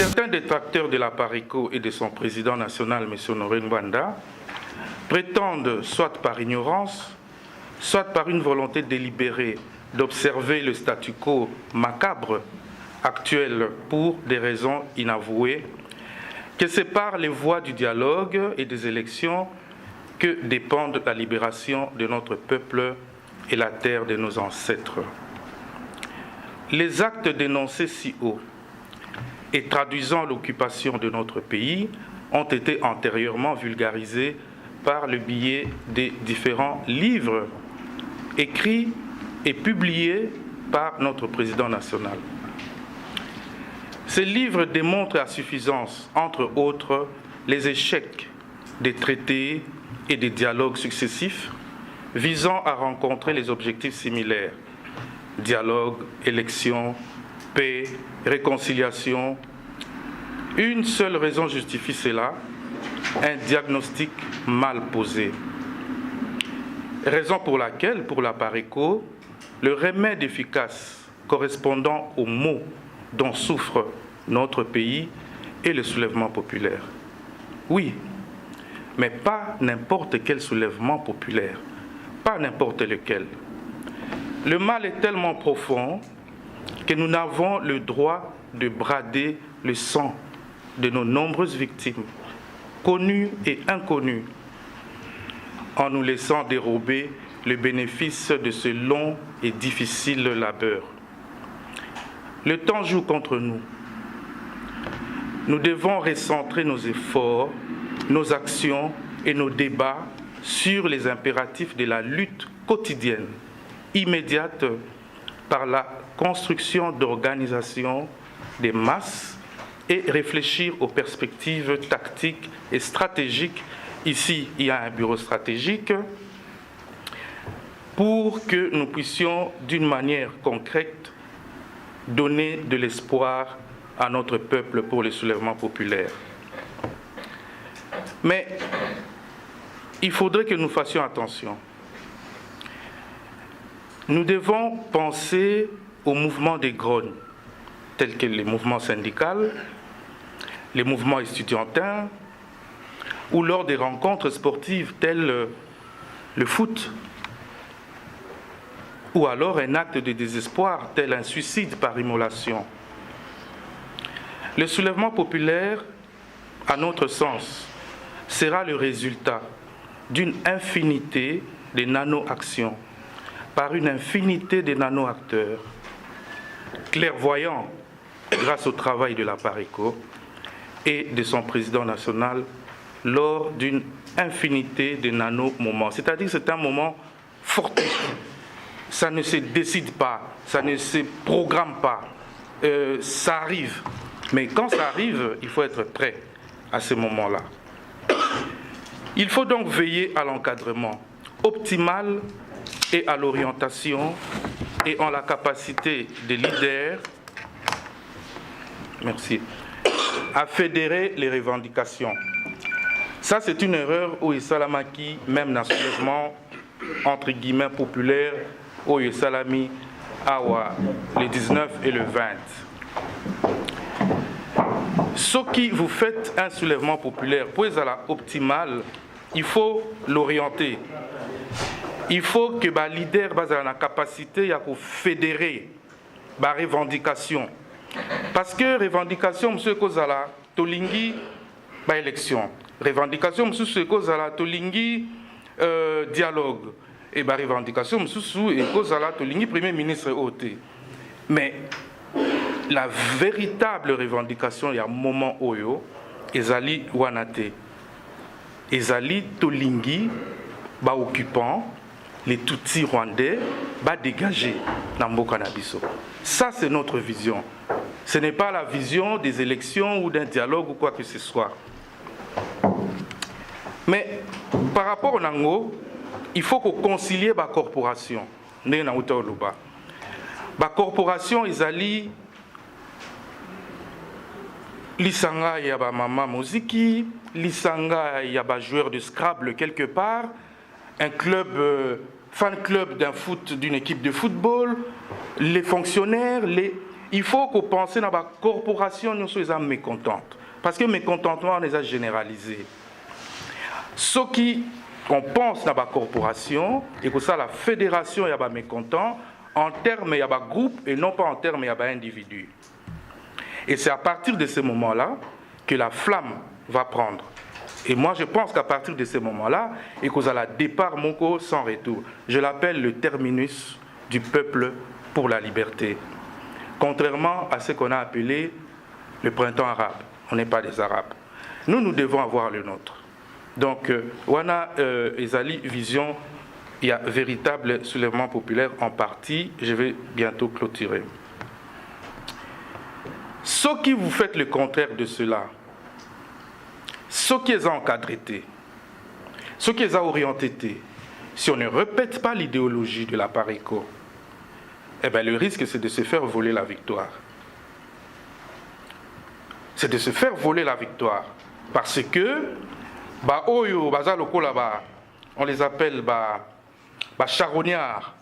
Certains détracteurs de la PARECO et de son président national, M. Honoré Ngwanda, prétendent, soit par ignorance, soit par une volonté délibérée d'observer le statu quo macabre actuel pour des raisons inavouées, que c'est par les voies du dialogue et des élections que dépendent la libération de notre peuple et la terre de nos ancêtres. Les actes dénoncés si haut et traduisant l'occupation de notre pays ont été antérieurement vulgarisés par le biais des différents livres écrits et publiés par notre président national. Ces livres démontrent à suffisance, entre autres, les échecs des traités et des dialogues successifs visant à rencontrer les objectifs similaires: dialogue, élection, paix, réconciliation. Une seule raison justifie cela: un diagnostic mal posé. Raison pour laquelle, pour la PARECO, le remède efficace correspondant aux maux dont souffre notre pays est le soulèvement populaire. Oui, mais pas n'importe quel soulèvement populaire, pas n'importe lequel. Le mal est tellement profond que nous n'avons le droit de brader le sang de nos nombreuses victimes, connues et inconnues, en nous laissant dérober le bénéfice de ce long et difficile labeur. Le temps joue contre nous. Nous devons recentrer nos efforts, nos actions et nos débats sur les impératifs de la lutte quotidienne, immédiate, par la construction d'organisations des masses et réfléchir aux perspectives tactiques et stratégiques. Ici, il y a un bureau stratégique pour que nous puissions, d'une manière concrète, donner de l'espoir à notre peuple pour le soulèvement populaire. Mais il faudrait que nous fassions attention. Nous devons penser aux mouvements des grognes, tels que les mouvements syndicaux, les mouvements estudiantins, ou lors des rencontres sportives telles le foot, ou alors un acte de désespoir tel un suicide par immolation. Le soulèvement populaire, à notre sens, sera le résultat d'une infinité de nano-actions par une infinité de nano-acteurs, clairvoyants grâce au travail de la PARECO et de son président national lors d'une infinité de nano-moments. C'est-à-dire que c'est un moment fortuit. Ça ne se décide pas, ça ne se programme pas, ça arrive. Mais quand ça arrive, il faut être prêt à ce moment-là. Il faut donc veiller à l'encadrement optimal et à l'orientation et en la capacité des leaders, merci, à fédérer les revendications. Ça, c'est une erreur où Salamaki, même dans le soulèvement entre guillemets populaire, où Salami Awa, le 19 et le 20. Ce qui vous faites un soulèvement populaire, pour être à la optimale, il faut l'orienter. Il faut que les leaders aient la capacité de fédérer les revendications. Parce que revendication, monsieur Kozala, Tolingi, élection. Revendication, monsieur Kozala, Tolingi, dialogue. Et revendication, monsieur Kozala, Tolingi, premier ministre OT. Mais la véritable revendication, il y a un moment où Ezali Wanate, Ezali Tolingi, occupant, les Tutsis rwandais, dégagés dans Mboka na biso. Ça, c'est notre vision. Ce n'est pas la vision des élections ou d'un dialogue ou quoi que ce soit. Mais par rapport au Nango, il faut qu'on concilie la corporation. La corporation, Ezali Lisanga, il y a Mama Moziki, Lisanga, il y a joueur de Scrabble quelque part, un club, fan club d'un foot, d'une équipe de football, les fonctionnaires, il faut qu'on pense à la corporation, nous sommes mécontentes. Parce que mécontentement, on les a généralisés. Ce qui, on pense à la corporation, et que ça, la fédération, il y a des mécontents, en termes, il y a des groupes, et non pas en termes, il y a des individus. Et c'est à partir de ce moment-là que la flamme va prendre. Et moi, je pense qu'à partir de ce moment-là, et qu'on a le départ Moko sans retour. Je l'appelle le terminus du peuple pour la liberté. Contrairement à ce qu'on a appelé le printemps arabe. On n'est pas des Arabes. Nous devons avoir le nôtre. Donc, Wana Ezali Vision, il y a véritable soulèvement populaire en partie. Je vais bientôt clôturer. Ceux qui vous faites le contraire de cela, ceux qui les ont encadrés, ceux qui les ont orientés, si on ne répète pas l'idéologie de la PARECO, eh bien, le risque, c'est de se faire voler la victoire. C'est de se faire voler la victoire. Parce que, on les appelle charognards.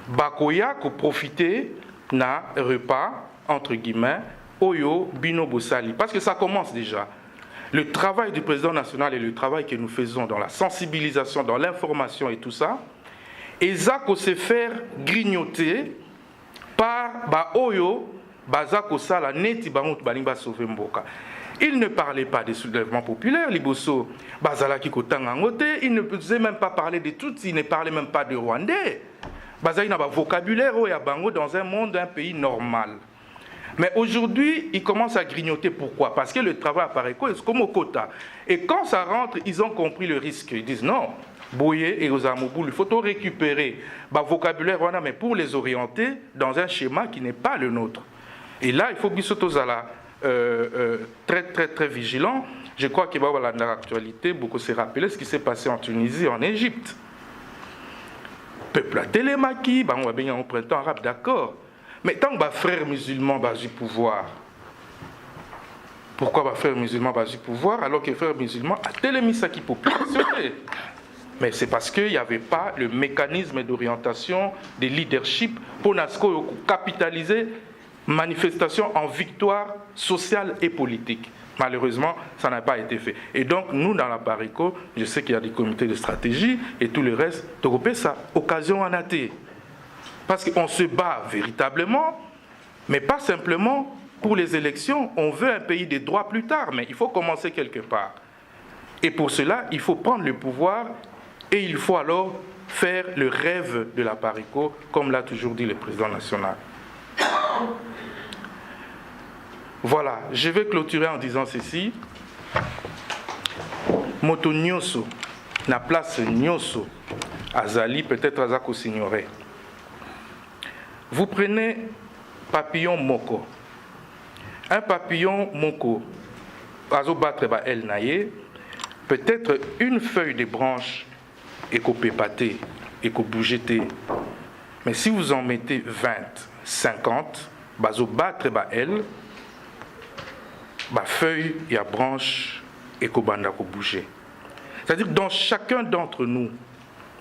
Bakoya qui profiter na repas, entre guillemets, Oyo Bino Bosali. Parce que ça commence déjà. Le travail du président national et le travail que nous faisons dans la sensibilisation, dans l'information et tout ça, et ça qu'on se faire grignoter par Oyo Bazako Sala Neti Bangot Balimba Sauvé Mboka. Il ne parlait pas des soulèvements populaires, Liboso Bazala Kikotangangote, il ne faisait même pas parler des Tutsis, il ne parlait même pas de Rwandais. Bazali n'a pas vocabulaire à Bango dans un monde, un pays normal. Mais aujourd'hui, ils commencent à grignoter. Pourquoi? Parce que le travail à PARECO est comme au quota. Et quand ça rentre, ils ont compris le risque. Ils disent non, Boye et Ozamoubou, il faut tout récupérer le vocabulaire, mais pour les orienter dans un schéma qui n'est pas le nôtre. Et là, il faut que Bissotozala très vigilant. Je crois que dans l'actualité, beaucoup s'est rappelé ce qui s'est passé en Tunisie, en Égypte. Peuple à Télémaki, on va bien au printemps arabe, d'accord. Mais tant que frères musulmans ont du pouvoir, pourquoi frères musulmans ont du pouvoir alors que les frères musulmans ont télémis qui population? Mais c'est parce qu'il n'y avait pas le mécanisme d'orientation des leadership pour capitaliser manifestation en victoire sociale et politique. Malheureusement, ça n'a pas été fait. Et donc, nous, dans la PARECO, je sais qu'il y a des comités de stratégie et tout le reste, de ça, occasion en athée. Parce qu'on se bat véritablement, mais pas simplement pour les élections. On veut un pays des droits plus tard, mais il faut commencer quelque part. Et pour cela, il faut prendre le pouvoir et il faut alors faire le rêve de la PARECO, comme l'a toujours dit le président national. Voilà, je vais clôturer en disant ceci. Moto Nyoso, la place Nyoso, Azali, peut-être Azako s'ignorait. Vous prenez papillon moko. Un papillon moko, azo battre ba el naye, peut-être une feuille de branche et qu'on peut pâter et qu'on bougeter. Mais si vous en mettez 20, 50, bazo battre ba el, ba feuille et branche et qu'on banda qu'on bouger. C'est-à-dire dans chacun d'entre nous,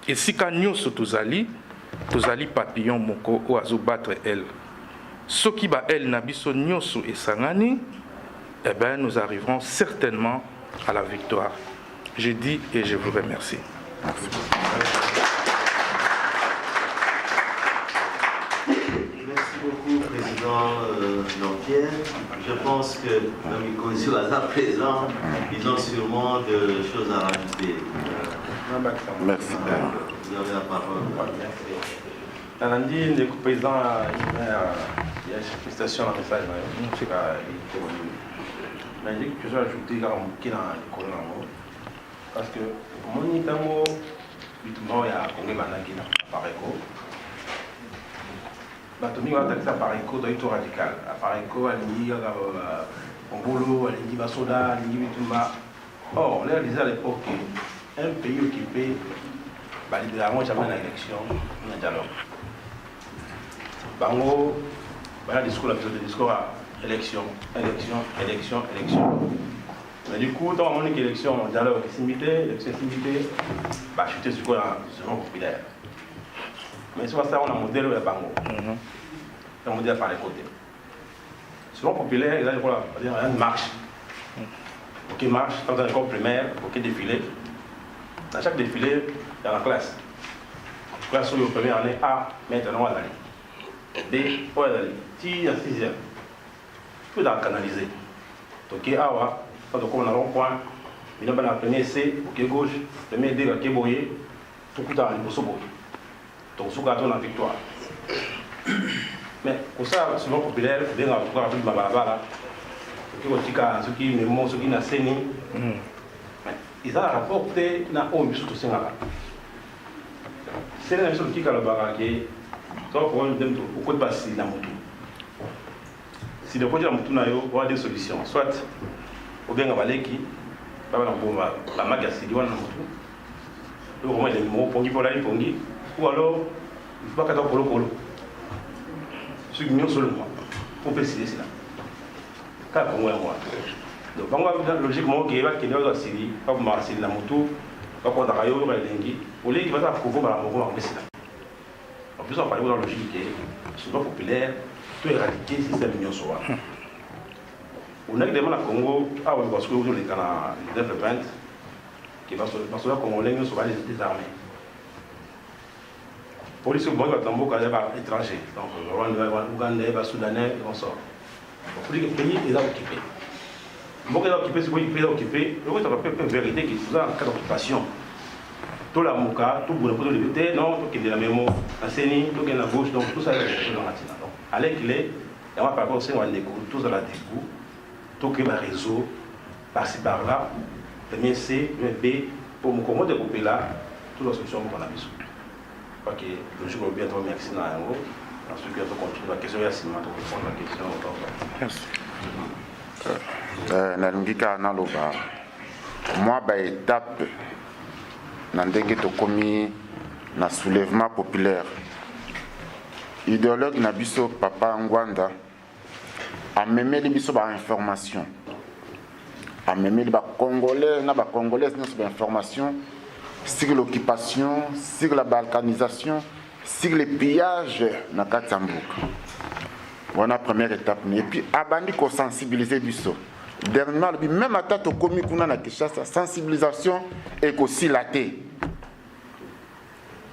et si kanyo sotozali, tozali papillon moko oazo battre elle. Ce qui ba elle nabiso nyoso et sangani, eh ben nous arriverons certainement à la victoire. Je dis et je vous remercie. Merci beaucoup, Président Jean-Pierre. Je pense que l'ami Kozio à présent, ils ont sûrement de choses à rajouter. Merci. Vous avez la parole. Nandi, le président, il y a une prestation à message. Mais il y a quelque chose à ajouter qui est dans l'école. Parce que mon itamo, il y a un Congo PARECO. Batoni va attaquer PARECO dans le radical. PARECO, il y a un boulot, il y a un soda, il y a un. Or, on a dit à l'époque qu'un pays occupé, littéralement, jamais une élection, un dialogue. Bango, voilà le discours à élection. Mais du coup, dans mon élection, dialogue, élection, chuter sur quoi selon populaire. Mais sur ça, on a un modèle de Bango. Un modèle par les côtés. Selon populaire, il y a une marche. Ok, marche, dans une école primaire, ok, défilé. Dans chaque défilé, il y a la classe. La classe sur la première année A, maintenant, on va aller. B, on va aller. Si il y a 6e, tout est canalisé. Ok, A, quand on a un rond-point, il y a la première C, ok, gauche, premier D, ok, boyer, tout le temps, il faut se boyer. Donc, sous gâteau, on a victoire. Mais pour ça, selon populaire, il y a un peu de bababa. Ceux qui me montrent, ceux qui n'ont pas ils ont rapporté na o misu to sengala. C'est la chose qui a le barrage. Donc, on dem to ko passer na moto. Si le projet na moto na yo, on a des solutions. Soit au bien abaleki, pas na bomba, la magasi di wana moto. Le roman de mo pongi pour la pongi ou alors il faut pas qu'à polo polo. Ce qui nous seulement pour préciser cela. Car pour moi donc logiquement qui va qui doit série pas pour marcher la moto pas pour d'ailleurs il va lengi pour les qui va trouver par la moto en précédent. En plus on parle de la logique qui est souvent populaire tout éradiquer système union soit. On a demandé à Congo parce que vous les canards développement qui va se parce que congolais nous sont des armées. Police au Bongo Tambo quand il va étranger donc Rwanda Ouganda Soudanais on sort. Pour les pays ils ont occupé. Bon, il est occupé, c'est qu'il est occupé. Le reste, c'est une vérité qui est en cas d'occupation. Tout la mouka, tout le monde de non, tout qui est de la mémoire, la CENI, tout qui est de la gauche, donc tout ça est dans la matinée. Allez qu'il est, et on va parler aussi, on va dégoût, tout ça la dégoût, tout qui est le réseau, par-ci par-là, premier C, premier B, pour me comment découper là, toute la solution qu'on a besoin. Je crois que le jour où bien trop merci dans un mot, ensuite on continue la question, il y a Simon pour répondre à la question. Merci. Nalingika naloba moi ba étape na ndenge tokomi na soulèvement populaire idéologue na biso papa Ngwanda amemeli biso ba information amemeli ba congolais na ba congolaises nyonso ba information sur l'occupation, sur la balkanisation, sur le pillage na kati ya mboka. Voilà la première étape. Et puis, abandi ko sensibiliser biso. Dernièrement, même à tato komi kuna na Kinshasa, sensibilisation et aussi la té.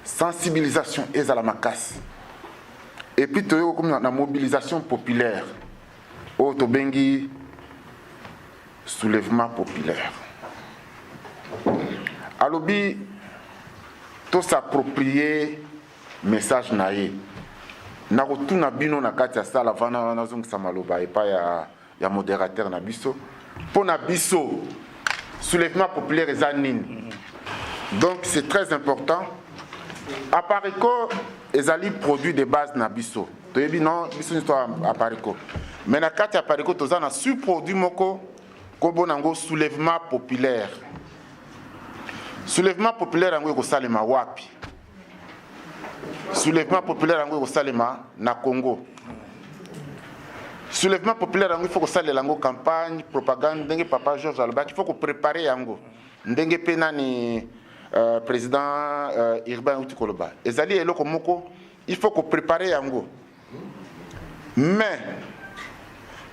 Sensibilisation et à la macasse. Et puis, tu as comme la mobilisation populaire. Au Tobengi, soulèvement populaire. Alobi, tout s'approprier message naïe. Na rotuna bino na kati ya sala vana na zongisa maloba et pas ya modérateur na biso pour na biso soulèvement populaire eza nini. Donc c'est très important. Apariko ezali produit de base na biso toyebi non biso histoire apariko mais na kati ya apariko toza na sous-produit moko kobo nango soulèvement populaire. Soulèvement populaire yango ekosalema wapi? Soulèvement populaire yango ekosalema na Congo. Soulèvement populaire yango il faut que ça lango campagne propagande ndenge papa Georges Alba il faut que préparer yango ndenge pena ni président Urbain Utikoloba ezali eloko moko il faut que préparer yango mais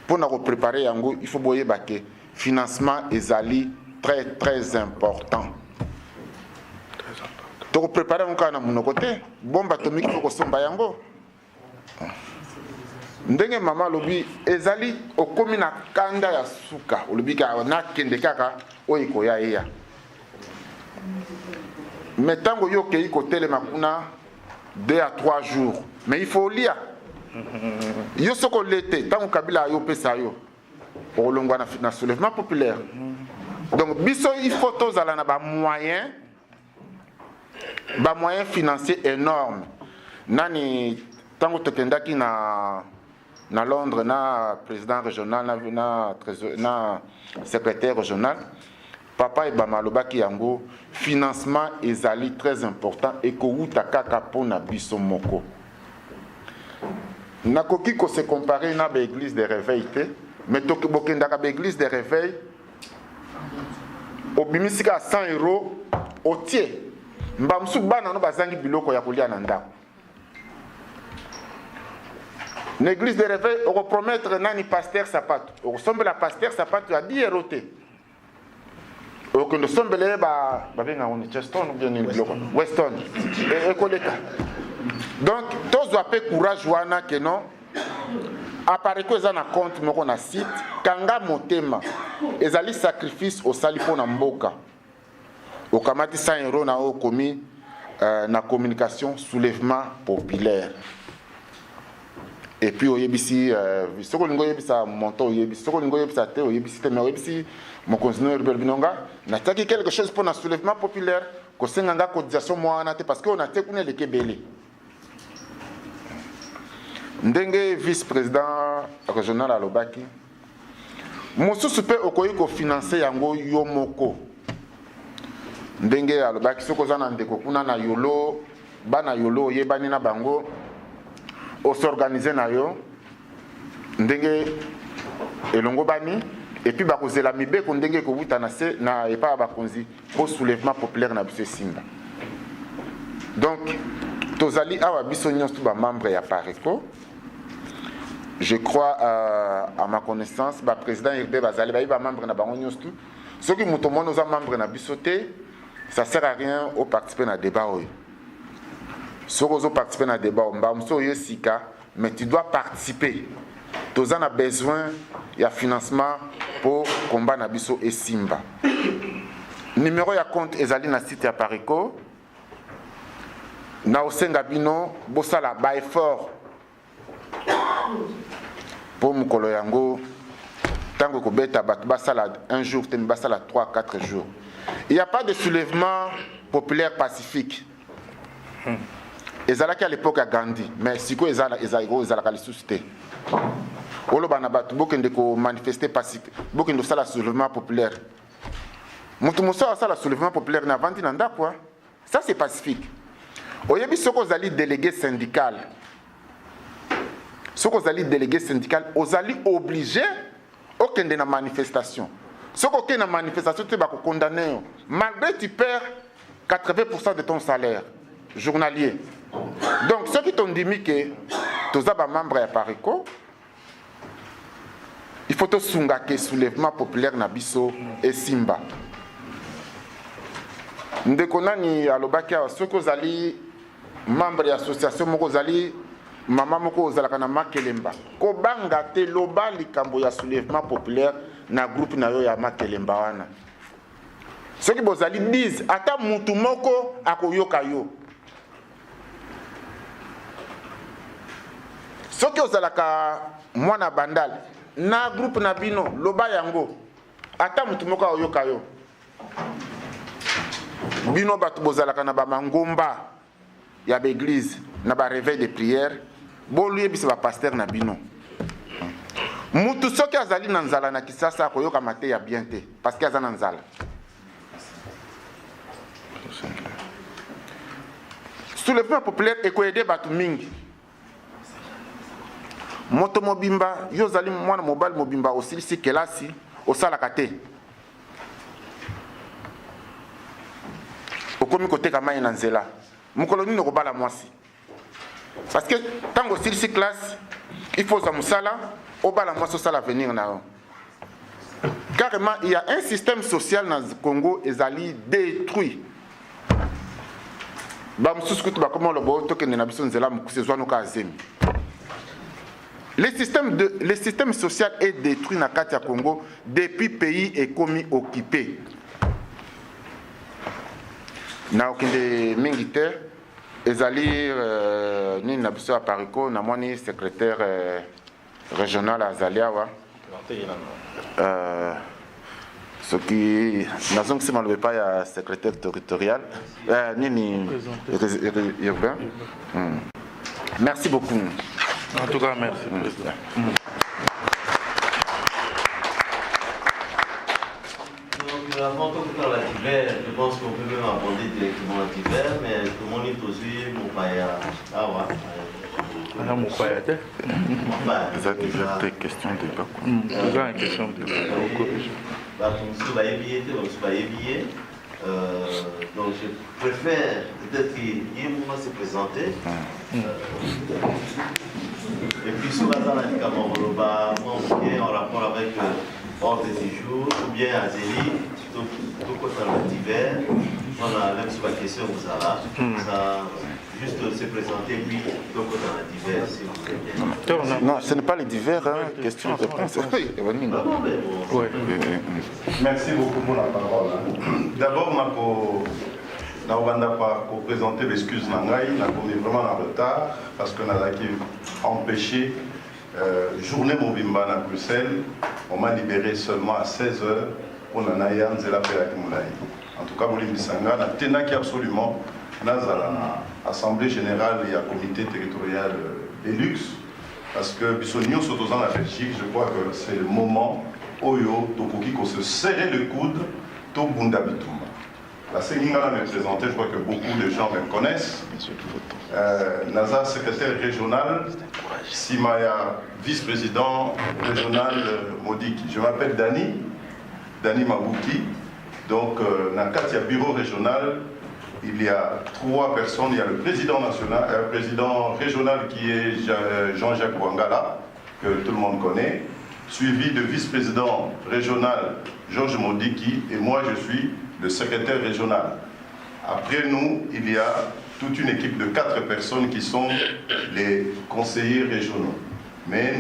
pour na préparer yango il faut boyeba que financement ezali très très important. Donc préparer mon cas na mon côté bombe atomique faut que somba yango ndenge mama lobi ezali okomi na kanda ya suka olobi ka na kende kaka oyiko ya eya mais tango yo ke iko telema kuna 2 à 3 jours mais il faut lire yo soko l'été tango kabila yo pesa yo olongwa na soulèvement populaire donc biso il faut tozala na ba moyens financiers énormes nani tango tokendaki na Londres na président régional na secrétaire régional papa et bamalobaki yango financement ezali très important et ko wuta kaka pona biso moko nakoki ko se comparer na ba église de réveil te mais to bokendaka ba église de réveil obimisika 100 € otie mbamsu bana no bazangi biloko ya kolia na ndako l'église de réveil, on va promettre nani pasteur sapato. On ressemble à pasteur sapato à 10 roté. On ressemble à Weston. Donc, tous doivent faire courage que non. Apparaît que ça na compte moko na site kanga motema ezali sacrifice au salipo na mboka okamati 100 € na o komi na communication soulèvement populaire et puis oyebisi soko lingo yebisa monto oyebisi soko lingo yebisa te oyebisi te mais oyebisi mon continuer binonga na taki quelque chose pour na soulèvement populaire ko senganga cotisation mwana te parce que on a te kuna le kebele. Ndenge vice-président régional alobaki mosusu pe okoyi ko financer yango yo moko ndenge alobaki soko za na ndeko kuna na yolo bana yolo yebani na bango o s'organiser na yo ndenge elongo bani et puis bakozela mibeko ndenge ko buta na se na epa bakonzi pour soulèvement populaire na biso Simba. Donc tozali awa biso nyonso ba membre ya Pareco. Je crois à ma connaissance, le président Irbe Bazali, il va membre de Bango Nyonstu. Ceux qui m'ont demandé aux membres de Bissoté, ça ne sert à rien au participer à débat. Ceux qui ont participé à débat, mais tu dois participer. Tu as besoin de financement pour combattre Nabiso et Simba. Numéro de compte est na site à Pareco. Na osenga bino bosala ba effort. Pour mukolo yango tango ko beta bat basala un jour ten basala 3-4 jours. Il n'y a pas de soulèvement populaire pacifique. Ezalaki à l'époque à Gandhi, mais siko ezalaka lisuste. Olo bana bat bokende ko manifester pacifique, bokende sala soulèvement populaire. Mutu musa sala soulèvement populaire na vandi nanda quoi. Ça c'est pacifique. Oyebi soko zali délégué syndical. Ce que vous allez délégué syndical, vous allez obligé aucune de la manifestation. Ce que vous manifestation, tu vas condamner. Malgré que tu perds 80% de ton salaire journalier. Donc, ceux qui t'ont dit que tu es membre de Pareco, il faut te sounger soulèvement populaire na biso et Simba. Ndekonani alobakia, ceux que vous allez membre de l'association, vous allez Maman moko ozalaka na Makelemba ko banga te loba likambo ya soulèvement populaire na groupe na yo ya Makelemba wana soki bozali 10 ata mutu moko akoyoka yo soki ozalaka mwana bandal na groupe na bino loba yango ata mutu moko akoyoka yo bino batu bozalaka na ba mangomba ya ba église na ba réveil de prière boluye biso ba pasteur na bino mutu soki azali na nzala na Kisasa koyoka mate ya bien te parce que azana nzala soulèvement populaire ekoyede batu mingi moto mobimba yo zali mwana mobali mobimba osilisi kelasi osalaka te okomi koteka mai na nzela mukolo nini okobala mwasi. Parce que tant que c'est classe, il faut ça musala, au bas la moisson ça l'avenir na. Carrément, il y a un système social dans le Congo et ali détruit. Ba mususu kutu ba comment le bo to kende na biso nzela mkusezwa no kazemi. Le système social est détruit na kati ya Congo depuis pays est commis occupé. Na okende mingite ezali ni na biso à Pareco na moni secrétaire régional azaliawa ce qui n'azong si mal pas ya secrétaire territorial ni urbain. Merci beaucoup. En tout cas, merci président. Avant de faire la divers, je pense qu'on peut même aborder directement la divers, mais tout le monde est aussi mon paya. Ah ouais. Mon paya. Vous avez diverses questions de débat. Vous avez une question de débat. Donc je préfère peut-être qu'il y ait un moment se présenter. Et puis Bissou Bazana du Cameroun, en rapport avec l'ordre du jour, ou bien Azélie, tout côté divers, on a même sur la question où ça va, juste se présenter, puis tout côté divers, si vous voulez bien. Non, ce n'est pas les divers, hein, question-réponse. Ouais. Merci beaucoup pour la parole. D'abord, je vais présenter l'excuse Nangaï. Je suis vraiment en retard parce que nous avons empêché journée Mobimba à Bruxelles. On m'a libéré seulement à 16h pour Nanaya Nzela Perakimoulaï. En tout cas, Molimbisanga, nous tenons absolument dans l'Assemblée générale et le comité territorial des luxe. Parce que Bissonio Sotozan la Belgique, je crois que c'est le moment où Tokoki se serrer le coude, to Bunda Bitumba. La Séningala me présentait, je crois que beaucoup de gens me connaissent. Naza, secrétaire régional, Simaya, vice-président régional Modiki. Je m'appelle Dani Mabouki. Donc, dans le bureau régional, il y a 3 personnes. Il y a le président national, président régional qui est Jean-Jacques Wangala, que tout le monde connaît, suivi de vice-président régional Georges Modiki, et moi je suis le secrétaire régional. Après nous, il y a toute une équipe de 4 personnes qui sont les conseillers régionaux. Mais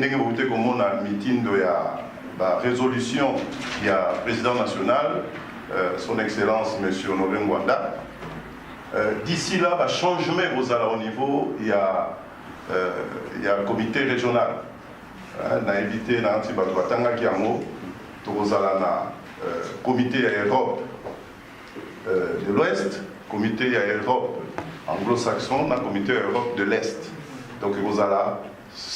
comme on a un meeting de la résolution, il y a le président national, son excellence M. Honoré Ngwanda. D'ici là, le changement au niveau, il y a le comité régional. On a évité le comité Europe de l'Ouest, comité Europe anglo-saxon, le comité Europe de l'Est. Donc vous allez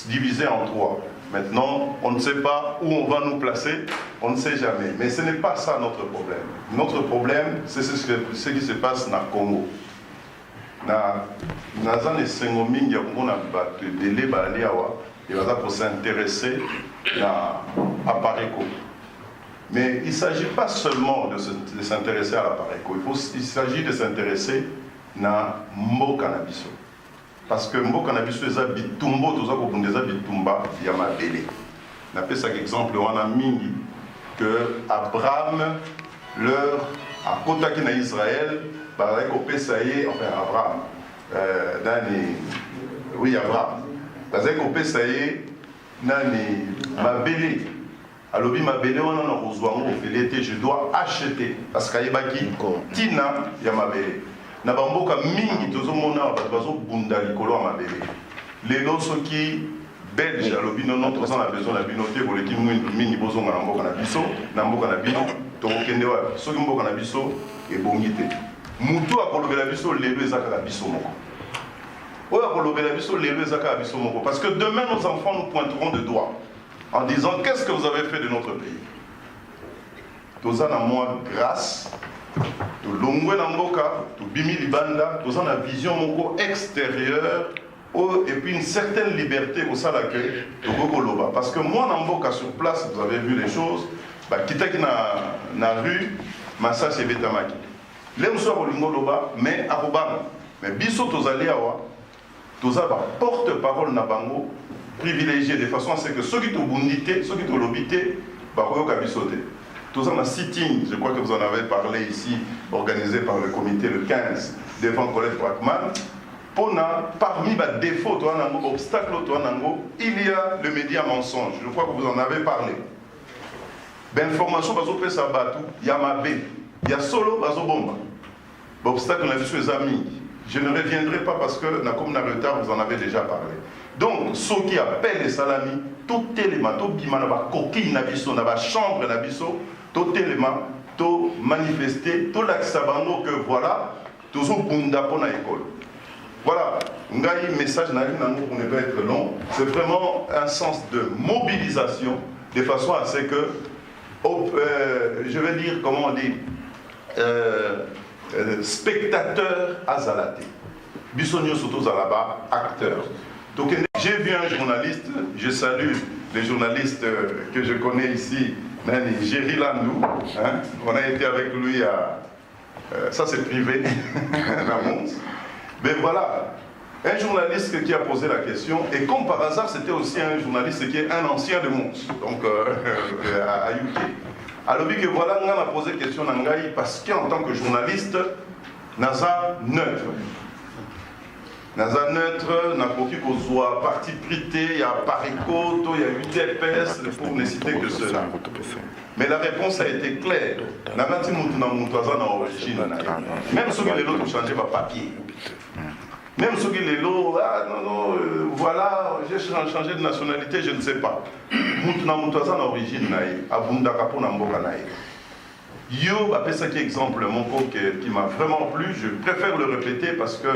diviser en 3. Maintenant, on ne sait pas où on va nous placer, on ne sait jamais. Mais ce n'est pas ça notre problème. Notre problème, c'est ce qui se passe dans le Congo. Dans les Sengomingi, on a des délais pour s'intéresser à Pareco. Mais il ne s'agit pas seulement de s'intéresser à l'Apareco, il s'agit de s'intéresser à Mboka-Nabiso. Parce que Mboka-Nabiso, c'est un bitumbo, tout ça, c'est un bitumba, il y a ma délai. On appelle ça exemple, on a mis que Abraham, leur, à Kotaki en Israël, Abraham, Abraham. Parce que Pesaye, Nani, Mabélé. Alors, Mabélé, on a besoin de je dois acheter. Parce qu'il y a Tina, il y a Mabélé. Nabamboka mingi, tout le monde a besoin de Mabélé. Les autres qui belges, alors, non, on a besoin de binoter pour les qui mingi, besoin de Namboka Nabiso, Namboka Nabino, Torokendewa, ceux qui Mboka Nabiso et Bongité. Moutou a colobé la biso, les deux à biso moko. Parce que demain, nos enfants nous pointeront de doigts en disant qu'est-ce que vous avez fait de notre pays. Tous en a moins grâce, tout l'ongwe namboka, tout bimi libanda, tous en a vision moko extérieure et puis une certaine liberté au sein de l'accueil de Gogoloba. Parce que moi, namboka sur place, vous avez vu les choses, kitaki na rue, Massa c'est Betamaki. Les soir au Lingoloba, mais à Obama. Mais biso tozali awa. Tous a porte-parole na bango privilégié de façon à ce que ceux qui ont bundité, ceux qui ont lobité, baroyo kabisoté. Tous a un sitting, je crois que vous en avez parlé ici, organisé par le comité le 15 devant Colette Brackman. Parmi les défauts, obstacles, il y a le média mensonge. Je crois que vous en avez parlé. L'information, il y a Mabé, il y a solo Bazobomba. L'obstacle, on a vu sur les amis. Je ne reviendrai pas parce que, comme on a retard, vous en avez déjà parlé. Donc, ceux qui appellent les salamis, tout élément, tout bima, la coquille nabiso, la chambre nabiso, tout élément, tout manifester, tout l'axabano que voilà, toujours bunda pour l'école. Voilà, un message pour ne pas être long, c'est vraiment un sens de mobilisation, de façon à ce que, je vais dire, comment on dit, spectateur azalaté. Bissonio surtout Zalaba, acteur. Donc j'ai vu un journaliste, je salue les journalistes que je connais ici, Nani Géry Landou, hein? On a été avec lui à... ça c'est privé, mais voilà. Un journaliste qui a posé la question, et comme par hasard, c'était aussi un journaliste qui est un ancien de Mons, donc à UK. Alors, que voilà, on a posé la question à Ngaï parce qu'en tant que journaliste, Naza neutre. Naza neutre, n'a pas qu'on soit parti prité, il y a Pareco, il y a UDPS, pour ne citer que cela. Mais la réponse a été claire. Namati Moutouna Moutouaza n'a origine. Même ceux qui les lots ont changé ma papier. Même ceux qui les lots, ah non, voilà, j'ai changé de nationalité, je ne sais pas. Moutouna Moutouaza n'a origine, Abunda Kapo Namboka Naï. Yo, après ça qui est exemple, mon coq qui m'a vraiment plu, je préfère le répéter parce que,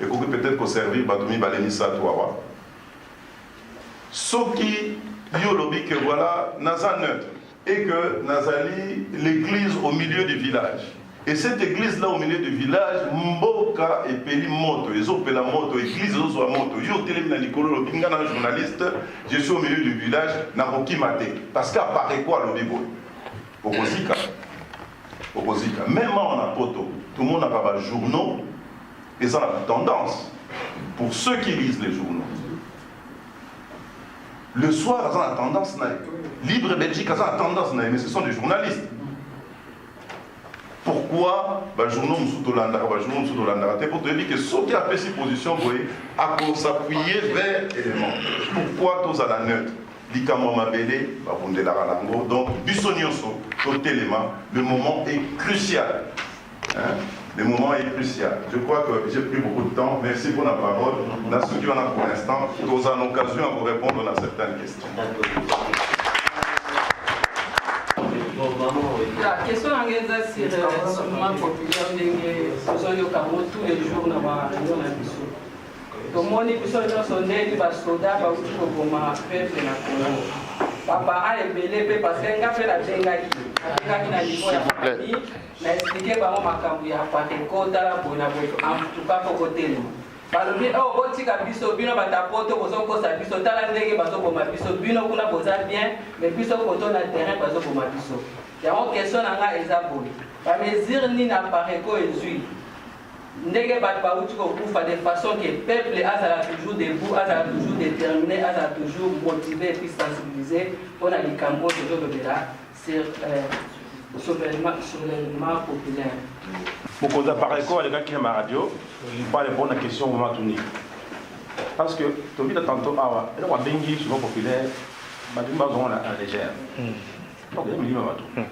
et peut-être qu'au servir, Batoumi Balenissa Touawa. Soki, yo lobby que voilà, Naza neutre, et que Nazali, l'église au milieu du village. Et cette église-là au milieu du village, Mboka et Peli Moto, ils ont la moto, église ils ont moto. Yo télé na Nicolo lobby, un journaliste, je suis au milieu du village, n'a pas maté. Parce qu'à part quoi lobby boy? Opposika. Même en a poto, tout le monde n'a pas de journaux, et ça a la tendance pour ceux qui lisent les journaux. Le soir, ça a la tendance, Libre Belgique, ça a la tendance, mais ce sont des journalistes. Pourquoi les journaux sont pour te dire que ceux qui ont fait ces positions, vous voyez, à s'appuyer vers l'élément. Pourquoi tous à la neutre? Donc, Bissonioso, le moment est crucial. Hein? Le moment est crucial. Je crois que j'ai pris beaucoup de temps. Merci pour la parole. Dans ce qu'il y en a pour l'instant, nous avons l'occasion à vous répondre à certaines questions. La question est sur le mouvement populaire tous les jours dans la réunion. Donc, mon émission est sondée, il va soda, il va vous dire comment on fait la Congo. Papa a ébélé parce qu'il a fait la Bengaki. La niveau de la famille, il a expliqué comment il a fait des quotas pour en tout cas pour côté. Parce que oh, si tu as biso bino batapoto bozo ko sa biso tala ndenge bazo ko mabiso bino kuna boza bien mais biso koto na terrain bazo ko mabiso. Il y a une question nga ezabo. Ba mesure ni na pareko ezui. Ndenge bat ba uti ko kufa de façon que peuple azala toujours debout, azala toujours déterminé, azala toujours motivé et puis sensibilisé pour la likambo toujours de là sur soulèvement populaire. Beaucoup d'appareils, les gars qui sont à la radio, ils ne répondre à la question au moment donné. Parce que, tu as vu tantôt, il y a des gens souvent populaires, ils ont la légère. Donc, il y a des millions de gens.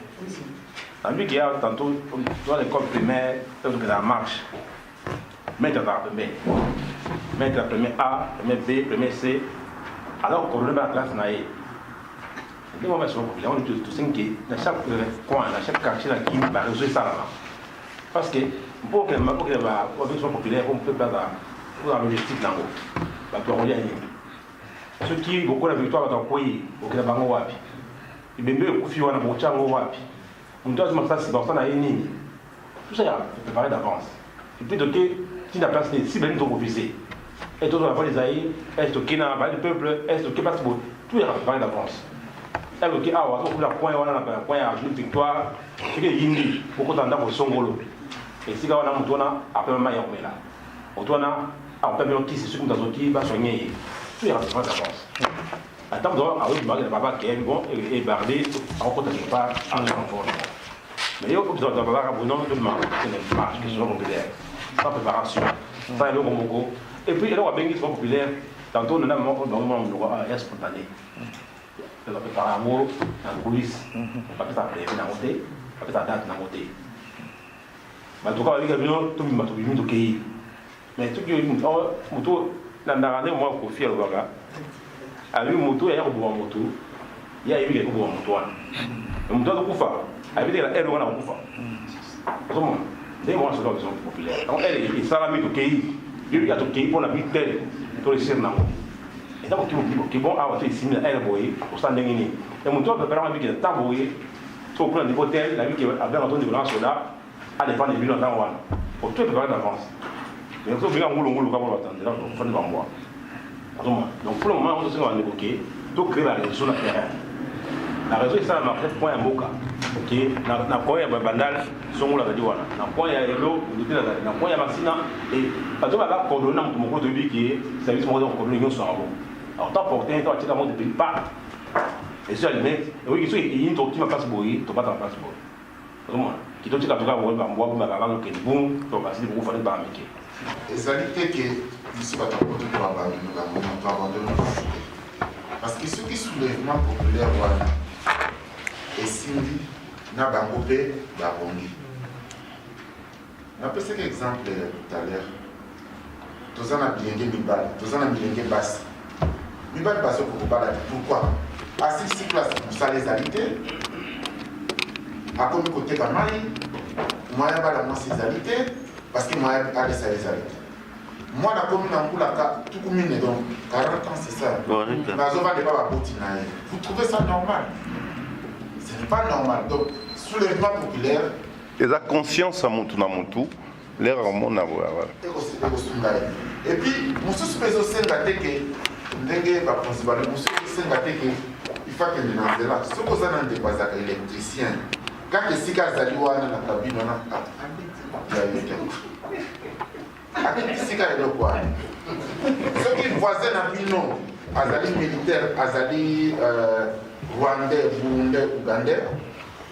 Tandis qu'il y a tantôt, dans l'école primaire, il y a la marche. Mettre la première. Mettre la première A, première B, première C. Alors qu'on relève la classe, les moments sont populaires, on est tous inquiets. Dans chaque coin, dans chaque quartier, il y a un réseau ça là-bas. Parce que pour que les gens soient populaires, on peut pas dans la logistique là-haut. Ceux qui ont beaucoup de victoire dans le pays, au Québec, ils ont beaucoup de filles dans le Wapi. On doit se mettre dans ça, tout ça, il faut préparer d'avance. Et puis, si la place est si bien officielle, et tout le monde les aïe, est-ce qu'il y a un peuple, est-ce qu'il y a tout est préparé d'avance. Et le cas où on a un point à une victoire, c'est qu'il y a une beaucoup d'endroits au Songolo. Et si on a un tournant, après un maillot, là. On tourne, on peut même qui c'est ce que nous qui va soigner. Tout est préparé d'avance. Attends, avec le papa qui est bon et bardé, on compte pas en renfort. Mais il y a besoin de papa qui est bon, c'est une marche qui sont populaires. Sans préparation, sans le bon. Et puis, il y a des gens qui sont populaires. Tantôt, nous avons un droit à être spontané. Par amour, dans la police, parce que ça a été monté, parce que ça date dans monté. Mais en tout cas, il y a des gens qui ont mais tout le monde, dans la année, moi, je suis fier de voir. Avec le moto, il y a un moto. Il y a un moto. Le moto de Koufa, avec la aide, on a Koufa. Comment? Les mois sont populaires. Donc, elle est salamée au pays. Il y a tout pays pour la vie telle, pour les serments. Et donc, qui vont avoir fait similaire à elle, au stand d'Engini. Et mon tour, préparant la vie qui est tambourée, sur le plan des hôtels, la vie qui avait entendu de l'ansoda, à dépendre des villes en temps. Pour tout préparer d'avance. Mais il faut bien rouler comme on l'attendait, là, on fait devant moi. Donc, pour le moment, on se va évoquer, tout créer la région de terrain. La raison est ça, la marche point à Moka. Qui na point ya bandal songo la diwana. Na point ya elo, na point ya Maxina et pas de la coordonner mon compte de vie qui est service moderne coordonner sur bon. Alors tant porter toi tu monte depuis pas. Et ça limite, oui qui sont il une qui m'a passe boy, tu pas ta passe boy. Vraiment. Qui toi tu as toujours voir moi moi ba ba que bon, tu vas passer pour faire ba miki. ezali te ke biso bato bakoto to abandonne parce que soki soulèvement populaire wana esimbi na bango mpe babongi. Napesaki exemple tout à l'heure, toza na bilenge mibali, toza na bilenge basi. Mibali basi okokobala te. Pourquoi? Asisi place mosala ezali te, akomi koteka mai, moya bala mwasi ezali te, parce que moya alesa ezali te. Moi nakomi na mbulaka tuku mine, donc 40 ans c'est ça. Nazovande pas baboti na ye. Vous trouvez ça normal? Ce n'est pas normal. Donc soulèvement populaire. Et la conscience à mon tout, l'air à mon avoir. Et puis, mosusu peso senga teke ndenge ba principal mosusu senga teke il faut que nous nzela soko za na ndepasa ka électricien quand que sika zali wana na kabino na sika elo kwa soki voisin na bino azali militaire azali rwandais burundais ougandais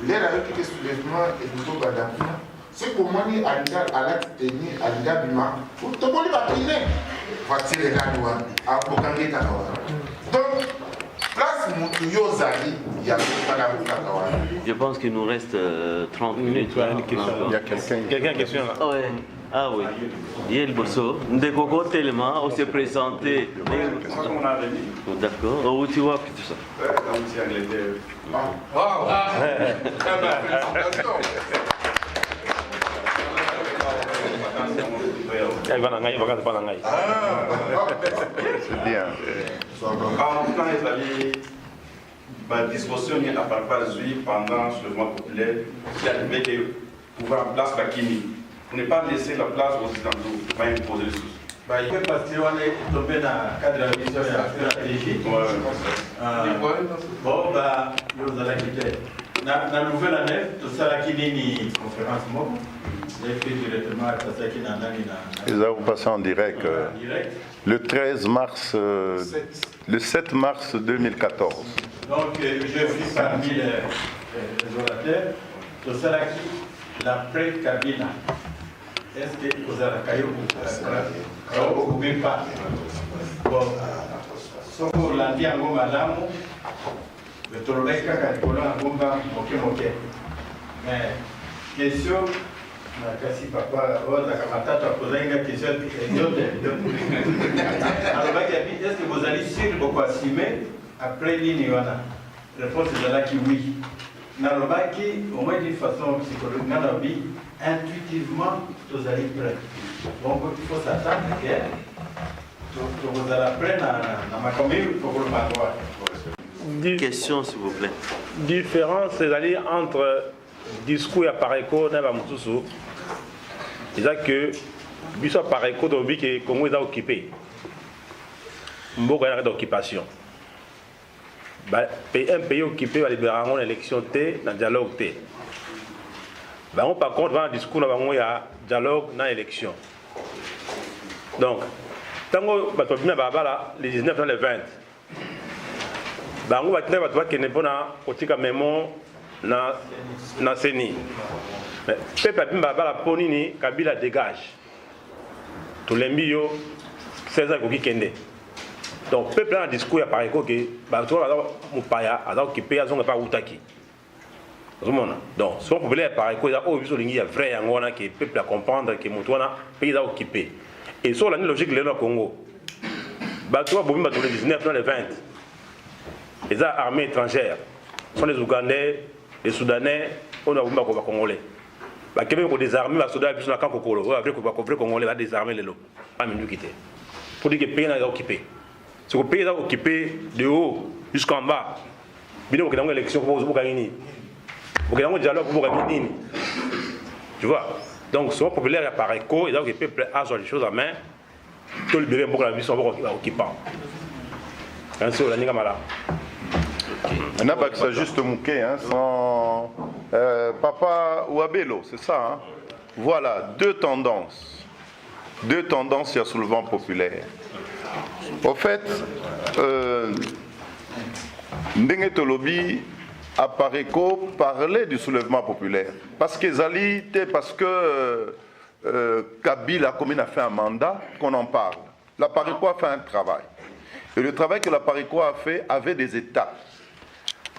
l'air avec que soulèvement et plutôt badapina. C'est pour moi, à la tenue, à l'habiment, pour te voler la prière. Voici les gars, à Bokangé Kakawa. Donc, place Moutouyo Zali, il y a Je pense qu'il nous reste 30 minutes. Il y a quelqu'un Question là. Ouais. Ah oui. Yel Bosso, Ndekoko tellement, on s'est présenté. D'accord. Où tu vois tout ça? C'est bien. En plan la discussion à part pendant le mois populaire, c'est arrivé que pouvoir en place Bakini. Pour ne pas laisser la place aux Occidentaux, pas imposer les choses. Il peut parce qu'on est tombé dans le cadre de la mission stratégique. Bon, nous allons quitter. Dans la nouvelle année, tout ça, qui est une conférence mobile. Et là, vous passez en direct. Le 13 mars, le 7 mars 2014. Donc, je suis parmi les orateurs. Tout ça, la pré-cabine. Est-ce que vous avez un pas? Bon, sauf pour l'Andi en Goma Lamo, le Tolobeka Kalikola en Goma Moke. Mais, question. Kasi papa, matata a posé une question. Alors, est-ce que vous allez suivre beaucoup assumer après l'Iniwana? Réponse est là qui oui. Nalobaki, au moins d'une façon psychologique, Nalobi, intuitivement, vous allez prêts. Donc, il faut s'attendre que vous allez prêts dans ma commune pour le matoir. Question, s'il vous plaît. Différence, c'est-à-dire entre discours à Pareco et Bamutusu. C'est-à-dire que, biso Pareco, donc, que le Congo est occupé. Mboka est d'occupation. Un pays occupé va libérer une élection, un dialogue. Par contre, dans le discours, il y a dialogue dans l'élection. Donc, tant que les 19 et les 20, on va dire na seni mais peuple pimba bala ponini Kabila dégage tout l'embio 16 ans qui kende donc peuple en discours ya par que ba to ba mupaya aza occupé azonga pas utaki donc son problème par que ya o biso lingi ya vrai yango na que peuple a comprendre que mutwana pays est occupé et sur la logique le Congo ba to ba 19 dans les 20 les armées étrangères sont les Ougandais, les Soudanais, on a vu les Congolais. Les Québécois ont désarmé les soldats qui sont à Kankokolo. Les Congolais ont désarmé les lots. Pas même quitter. Pour dire que le pays est occupé. Si le pays est occupé de haut jusqu'en bas, il y a une élection pour vous gagner. Il y a un dialogue pour vous gagner. Tu vois? Donc, ce populaire apparaît co, et donc le peuple a les choses en main. Tout le bébé pour la vie sont occupants. Ainsi, on a dit Nabakisa juste Mouké, hein, sans Papa Ouabelo, c'est ça. Hein? Voilà, deux tendances. Deux tendances sur le soulèvement populaire. Au fait, Ndenge Tolobi Apareko parlait du soulèvement populaire. Parce que Zali, parce que Kabila a fait un mandat, qu'on en parle. L'Apareco a fait un travail. Et le travail que l'Apareco a fait avait des étapes.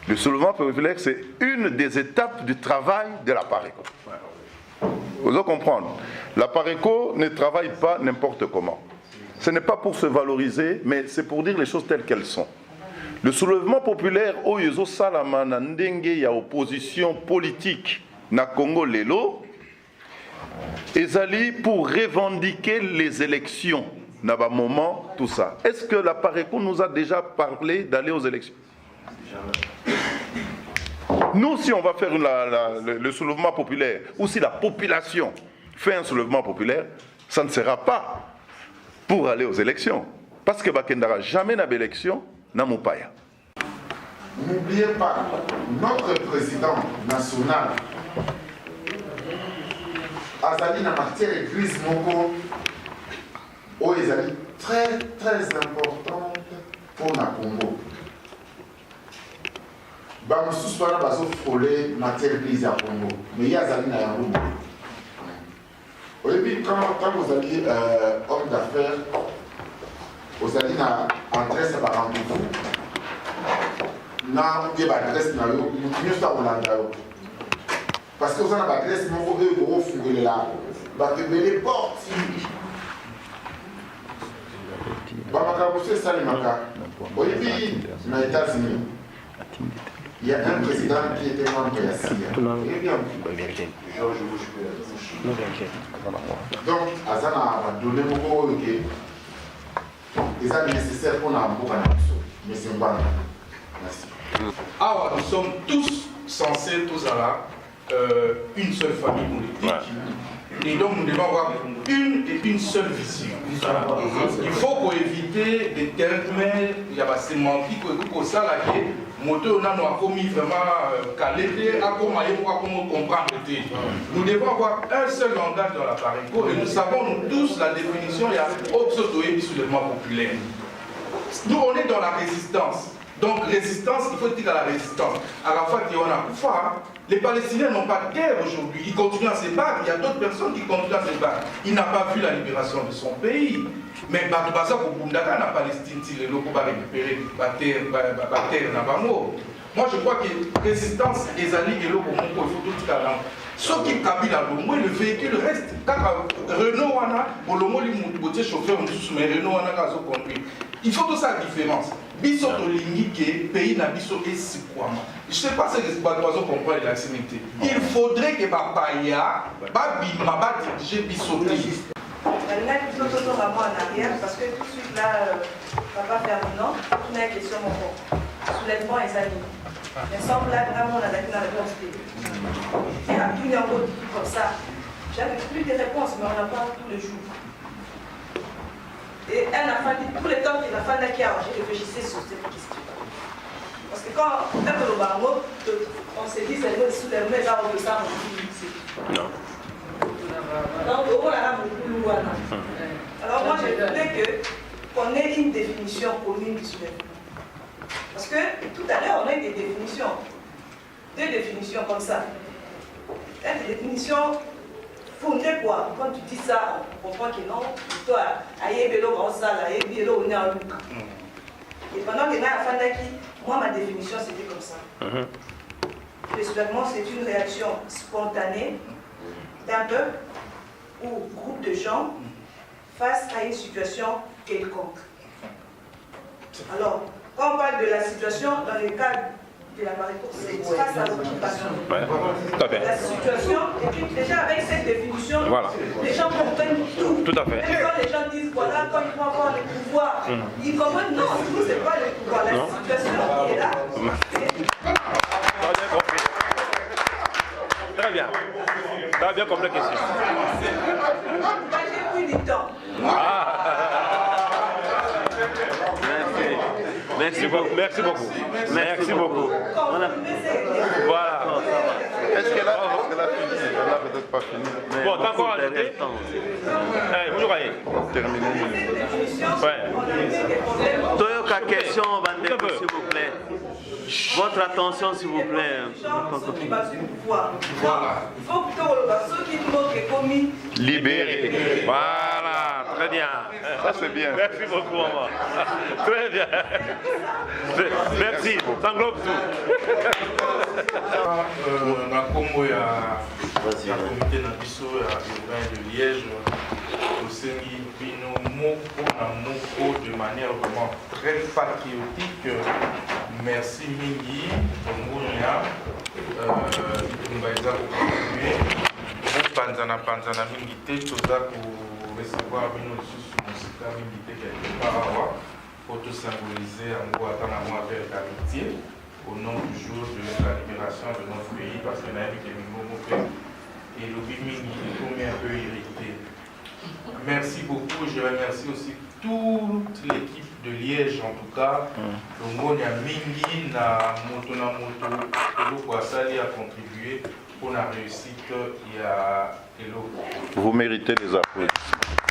Le soulèvement populaire, c'est une des étapes du travail de l'Apareco. Vous devez comprendre. L'Apareco ne travaille pas n'importe comment. Ce n'est pas pour se valoriser, mais c'est pour dire les choses telles qu'elles sont. Le soulèvement populaire, Oyezo Salamana Ndenge, il y a opposition politique na Congo Lelo, Ezali pour revendiquer les élections. N'a pas moment, tout ça. Est-ce que l'Apareco nous a déjà parlé d'aller aux élections? Nous, si on va faire le soulèvement populaire, ou si la population fait un soulèvement populaire, ça ne sera pas pour aller aux élections. Parce que Bakendara jamais n'a d'élection, n'a Moupaya. N'oubliez pas, notre président national, Azali na matière grise moko, Ezali très très importante pour le Congo. Bamousous wana bazo frôler matière grise à Congo, mais il y a Azali na yango. Au début, quand vous allez homme d'affaires, vous allez na adresse à rendez-vous, na y a adresse na yo, mieux ça on l'a parce que vous avez adresse mon gros fouiller là, bah que les portes. C'est ça les macas. Au début, aux États-Unis, il y a un président qui était membre de la CIA. George Bush. Donc, Azana a donné beaucoup de c'est nécessaire pour la mais c'est pas. Merci. Ah, nous sommes tous censés, tous à la une seule famille politique. Et donc nous devons avoir une et une seule vision. Il faut pour éviter des termes, il y a des sémantiques, ça là qui moto on a commis vraiment calé à comment comprendre. Nous devons avoir un seul langage dans la Pareco et nous savons nous tous la définition, il y a obsotoé du soulèvement populaire. Nous on est dans la résistance. Donc résistance, il faut dire à la résistance. À la fois qu'il y en a Koufa, les Palestiniens n'ont pas de guerre aujourd'hui. Ils continuent à se battre. Il y a d'autres personnes qui continuent à se battre. Il n'a pas vu la libération de son pays. Mais Batoubaza Koubundaka, la Palestine, si les locaux vont récupérer la terre, moi je crois que résistance, les alliés et l'eau, il faut tout ça. Ce qui Kabila, le véhicule reste. Renault, le chauffeur, mais Renault, il faut tout ça la différence. Biso to lingi pays na biso esikwama. Je sais pas si les oiseaux comprennent la sécurité. Il faudrait que Bapaya, Babima, va diriger Bissoté. Là, il faut toujours avoir en arrière parce que tout de suite là, Papa Ferdinand, on a une question encore. Soulèvement et amis. Il me semble là vraiment on a dans la réponse. Il y a tout un autre comme ça. J'avais plus de réponses, mais on n'a pas tous les jours. Et elle a fallu, tout le temps qu'il a fallu qui a réfléchissé sur cette question. Parce que quand on fait le barreau, on se dit c'est sous les mains là on peut ça on non. Donc au moins là beaucoup loin. Alors moi je voudrais qu'on ait une définition commune du soulèvement. Parce que tout à l'heure on a eu des définitions. Deux définitions comme ça. Une définition fondée quoi? Quand tu dis ça, on comprend que non, toi, aïe-bélo, on ça, aïe-bélo, on est en look. Et pendant que moi, ma définition, c'était comme ça. Le soulèvement, c'est une réaction spontanée d'un peuple ou groupe de gens face à une situation quelconque. Alors, quand on parle de la situation dans le cadre de la Pareco, c'est face à l'occupation. La situation, et puis déjà avec cette définition, voilà. Les gens comprennent tout. Tout à fait. Même quand les gens disent, voilà, quand ils vont avoir le pouvoir, ils comprennent, non, nous, c'est pas le pouvoir. La situation qui est là, Très bien. Tu as bien compris la question. J'ai pris du temps. Merci. Merci beaucoup. Merci beaucoup. Merci beaucoup. Voilà. Est-ce qu'elle a fini? Elle n'a peut-être pas fini. Bon, t'as encore ajouté? Bonjour, Aïe. Terminé. Ouais. Toyoka, question, Bandeko, s'il vous plaît. Votre attention, s'il vous plaît. Libéré. Voilà, très bien. Ça, c'est bien. Merci beaucoup, maman. Très bien. Merci, ça englobe tout. Na Congo ya comité na biso ya urbain de Liège tosengi bino moko na moko de manière vraiment très patriotique. Merci mingi Ongonia bitumba eza kokontinue kopanzana mingi te toza korecevoir bino lisusu mosika mingi te quelque part awa po tosymbolize yango ata na mwa avec amitié au nom du jour de la libération de notre pays, parce que n'a que et l'Obimingi est comme un peu irrité. Merci beaucoup, je remercie aussi toute l'équipe de Liège en tout cas. Le monde a mingi na moto Eloko Asali a contribué pour la réussite. Il y a Eloko. Vous méritez des applaudissements.